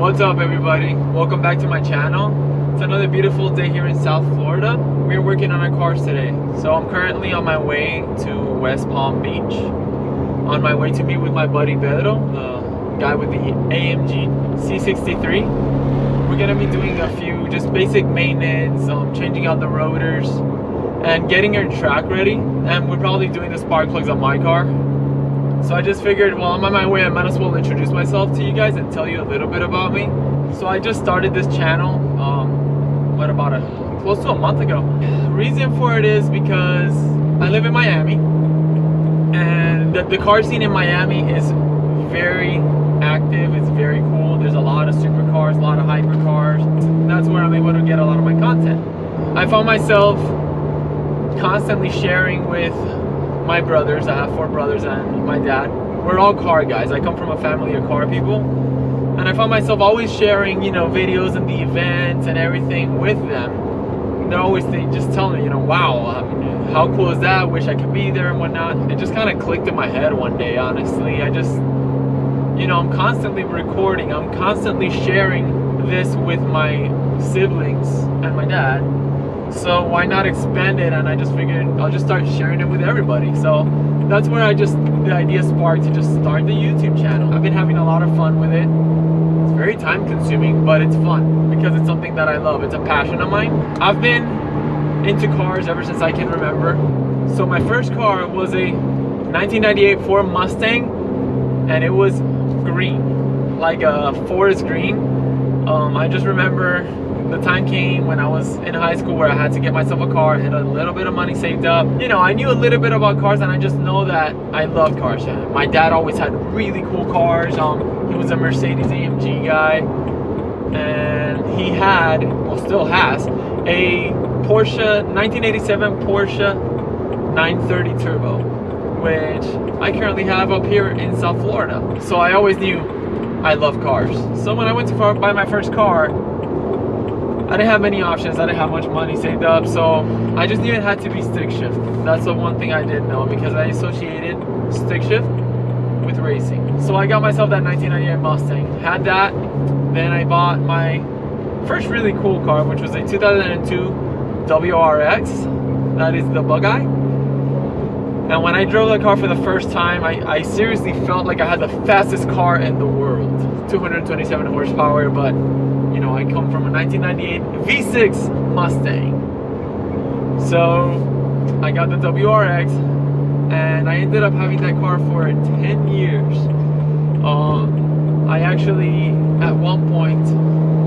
What's up, everybody? Welcome back to my channel. It's another beautiful day here in South Florida. We're working on our cars today. So I'm currently on my way to West Palm Beach, on my way to meet with my buddy Pedro, the guy with the AMG C63. We're gonna be doing a few just basic maintenance, changing out the rotors and getting our track ready. And we're probably doing the spark plugs on my car. So I just figured, well, I'm on my way, I might as well introduce myself to you guys and tell you a little bit about me. So I just started this channel, close to a month ago. The reason for it is because I live in Miami, and the car scene in Miami is very active, it's very cool. There's a lot of supercars, a lot of hypercars. That's where I'm able to get a lot of my content. I found myself constantly sharing with my brothers. I have 4 brothers and my dad. We're all car guys. I come from a family of car people, and I found myself always sharing, videos and the events and everything with them. They just tell me, wow, how cool is that? Wish I could be there and whatnot. It just kind of clicked in my head one day, honestly. I'm constantly recording. I'm constantly sharing this with my siblings and my dad. So why not expand it? And I just figured I'll just start sharing it with everybody. So that's where the idea sparked to just start the YouTube channel. I've been having a lot of fun with it. It's very time consuming, but it's fun because it's something that I love. It's a passion of mine. I've been into cars ever since I can remember. So my first car was a 1998 Ford Mustang, and it was green, like a forest green. I just remember the time came when I was in high school where I had to get myself a car, had a little bit of money saved up. I knew a little bit about cars, and I just know that I love cars. My dad always had really cool cars. He was a Mercedes AMG guy, and he had, well, still has, a Porsche 1987 Porsche 930 Turbo, which I currently have up here in South Florida. So I always knew I love cars. So when I went to buy my first car, I didn't have many options. I didn't have much money saved up, so I just knew it had to be stick shift. That's the one thing I didn't know, because I associated stick shift with racing. So I got myself that 1998 Mustang. Had that. Then I bought my first really cool car, which was a 2002 WRX. That is the bug eye. And when I drove the car for the first time, I seriously felt like I had the fastest car in the world. 227 horsepower, but I come from a 1998 V6 Mustang. So I got the WRX, and I ended up having that car for 10 years. I actually at one point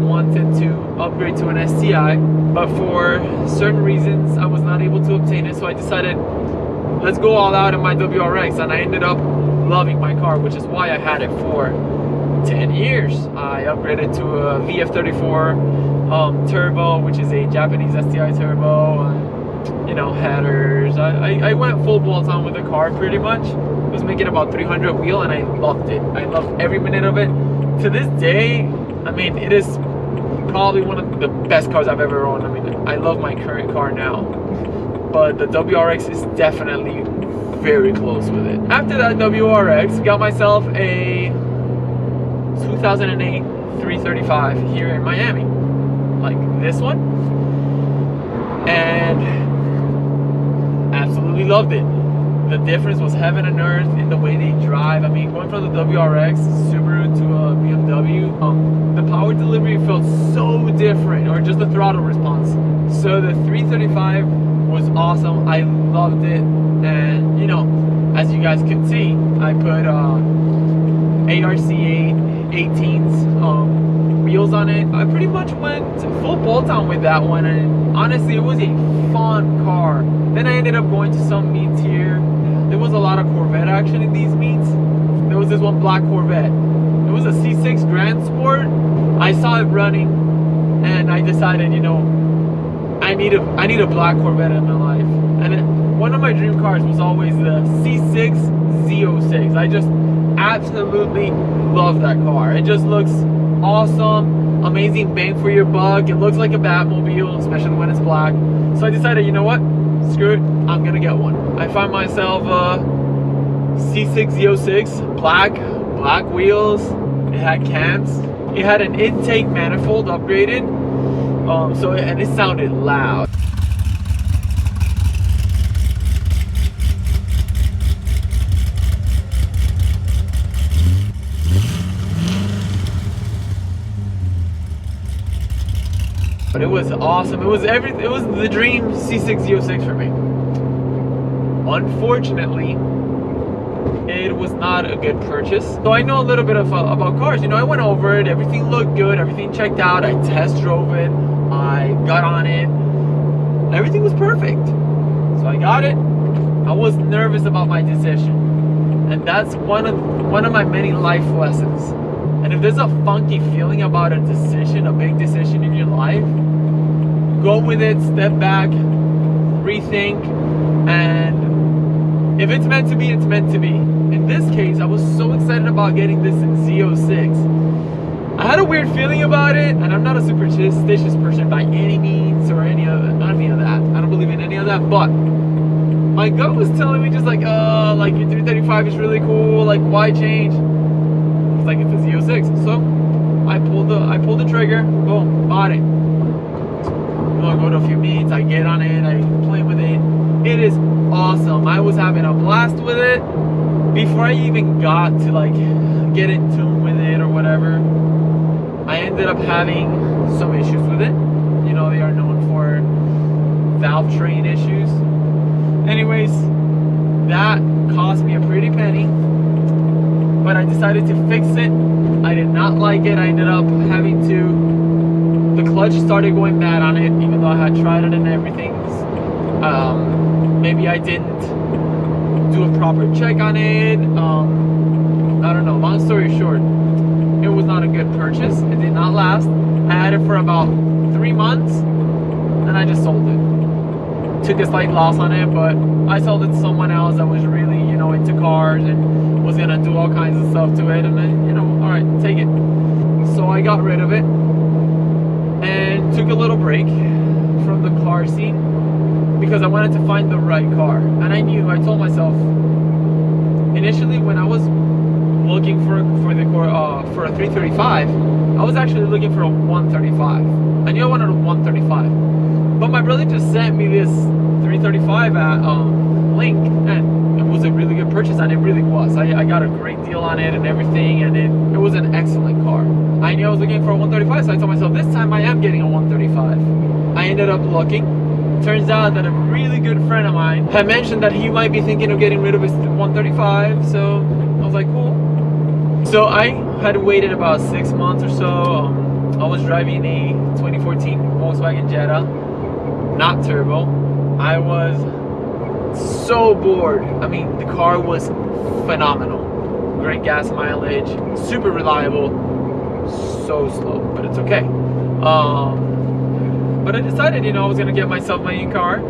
wanted to upgrade to an STI, but for certain reasons I was not able to obtain it. So I decided, let's go all out in my WRX, and I ended up loving my car, which is why I had it for 10 years. I upgraded to a VF34 turbo, which is a Japanese STI turbo, and headers. I went full bolt on with the car pretty much. It was making about 300 wheel, and I loved it. I loved every minute of it. To this day, it is probably one of the best cars I've ever owned. I love my current car now, but the WRX is definitely very close with it. After that WRX, got myself a 2008 335 here in Miami, like this one, and absolutely loved it. The difference was heaven and earth in the way they drive. Going from the WRX Subaru to a BMW, the power delivery felt so different, or just the throttle response. So the 335 was awesome. I loved it, and as you guys can see, I put ARC8 18s wheels on it. I pretty much went full bolt on with that one, and honestly, it was a fun car. Then I ended up going to some meets here. There was a lot of Corvette action in these meets. There was this one black Corvette. It was a C6 Grand Sport. I saw it running, and I decided, I need a black Corvette in my life. And one of my dream cars was always the C6 Z06. I just absolutely love that car. It just looks awesome, amazing bang for your buck. It looks like a Batmobile, especially when it's black. So I decided, you know what, screw it, I'm gonna get one. I found myself a C6 Z06, black wheels. It had cams. It had an intake manifold upgraded, and it sounded loud. But it was awesome. It was the dream C6 Z06 for me. Unfortunately, it was not a good purchase. So I know a little bit about cars. You know, I went over it. Everything looked good. Everything checked out. I test drove it. I got on it. Everything was perfect. So I got it. I was nervous about my decision, and that's one of my many life lessons. And if there's a funky feeling about a decision, a big decision in your life, go with it, step back, rethink, and if it's meant to be, it's meant to be. In this case, I was so excited about getting this Z06. I had a weird feeling about it, and I'm not a superstitious person by any means or any of that. I don't believe in any of that, but my gut was telling me just like your 335 is really cool, like why change? It's like it's a Z06. So I pulled the trigger, boom, bought it. I go to a few meets, I get on it, I play with it. It is awesome. I was having a blast with it before I even got to like get in tune with it or whatever. I ended up having some issues with it. You know, they are known for valve train issues. Anyways, that cost me a pretty penny, but I decided to fix it. I did not like it. I ended up having to, the clutch started going bad on it, even though I had tried it and everything. Maybe I didn't do a proper check on it. I don't know, long story short, it was not a good purchase. It did not last. I had it for about 3 months and I just sold it. Took a slight loss on it, but I sold it to someone else that was really, you know, into cars and was gonna do all kinds of stuff to it, and then, you know, all right, take it. So I got rid of it and took a little break from the car scene because I wanted to find the right car. And I told myself initially when I was looking for a 335, I was actually looking for a 135. I knew I wanted a 135, but my brother just sent me this 335 link, and it was a really good purchase, and it really was. I got a great deal on it and everything, and it was an excellent car. I knew I was looking for a 135, so I told myself this time I am getting a 135. I ended up looking. Turns out that a really good friend of mine had mentioned that he might be thinking of getting rid of his 135, so I was like, cool. So I had waited about 6 months or so. I was driving a 2014 Volkswagen Jetta, not turbo. I was so bored. I mean, the car was phenomenal. Great gas mileage, super reliable, so slow, but it's okay. But I decided, you know, I was gonna get myself my new car.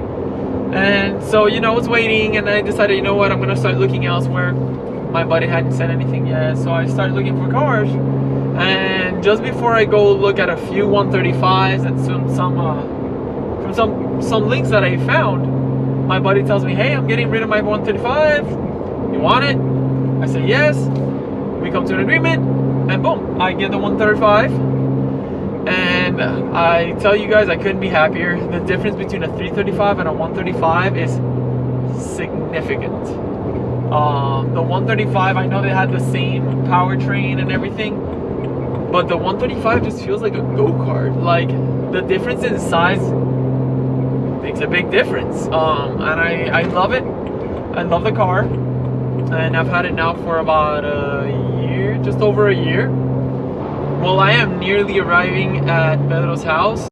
And so, you know, I was waiting, and I decided, you know what, I'm gonna start looking elsewhere. My buddy hadn't said anything yet, so I started looking for cars. And just before I go look at a few 135s and some links that I found, my buddy tells me, hey, I'm getting rid of my 135. You want it? I say yes. We come to an agreement, and boom, I get the 135. And I tell you guys, I couldn't be happier. The difference between a 335 and a 135 is significant. The 135, I know they had the same powertrain and everything, but the 135 just feels like a go-kart. Like, the difference in size makes a big difference. And I love it. I love the car, and I've had it now for about a year, just over a year. Well, I am nearly arriving at Pedro's house.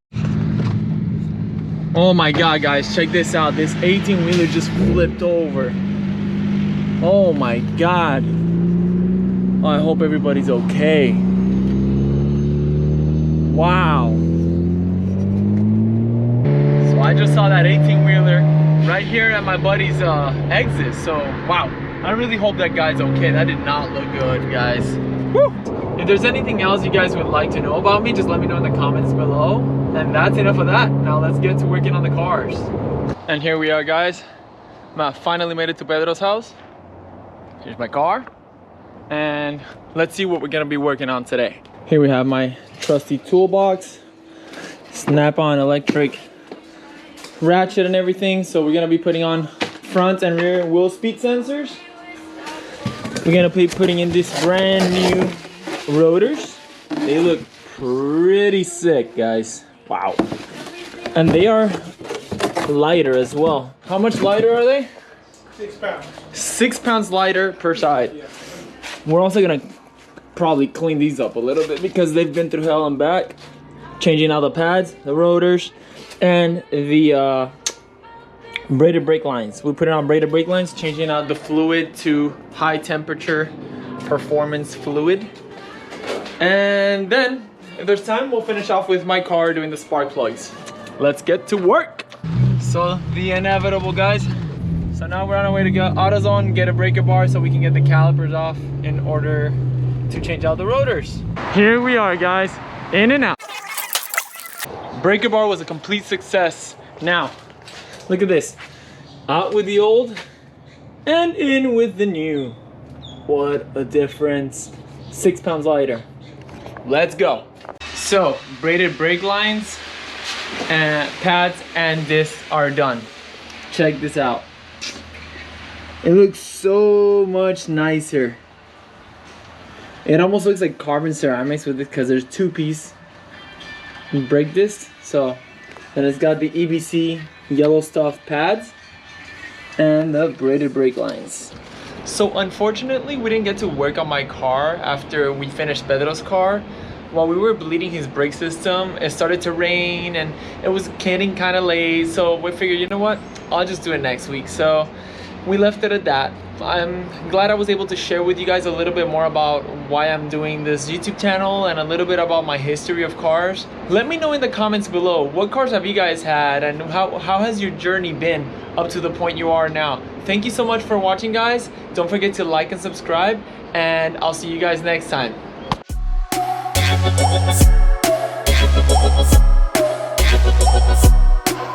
Oh my god, guys, check this out. This 18-wheeler just flipped over. Oh my god. Oh, I hope everybody's okay. Wow. So I just saw that 18-wheeler right here at my buddy's exit. So, wow. I really hope that guy's okay. That did not look good, guys. Woo! If there's anything else you guys would like to know about me, just let me know in the comments below. And that's enough of that. Now let's get to working on the cars. And here we are, guys. I finally made it to Pedro's house. Here's my car. And let's see what we're gonna be working on today. Here we have my trusty toolbox, snap-on electric ratchet and everything. So we're gonna be putting on front and rear wheel speed sensors. We're gonna be putting in these brand new rotors. They look pretty sick, guys. Wow. And they are lighter as well. How much lighter are they? 6 pounds. 6 pounds lighter per side. Yeah. We're also gonna probably clean these up a little bit because they've been through hell and back. Changing out the pads, the rotors, and the braided brake lines. We put it on braided brake lines, changing out the fluid to high temperature performance fluid. And then, if there's time, we'll finish off with my car doing the spark plugs. Let's get to work. So the inevitable, guys. So now we're on our way to go AutoZone, get a breaker bar so we can get the calipers off in order to change out the rotors. Here we are, guys, in and out. Breaker bar was a complete success. Now, look at this. Out with the old and in with the new. What a difference. 6 pounds lighter. Let's go. So, braided brake lines and pads and this are done. Check this out. It looks so much nicer. It almost looks like carbon ceramics with this because there's 2-piece brake discs. So, and it's got the EBC yellow stuff pads and the braided brake lines. So unfortunately, we didn't get to work on my car after we finished Pedro's car. While we were bleeding his brake system, it started to rain and it was getting kind of late. So we figured, you know what? I'll just do it next week. So we left it at that. I'm glad I was able to share with you guys a little bit more about why I'm doing this YouTube channel and a little bit about my history of cars. Let me know in the comments below, what cars have you guys had and how has your journey been up to the point you are now? Thank you so much for watching, guys. Don't forget to like and subscribe, and I'll see you guys next time. We'll be right back.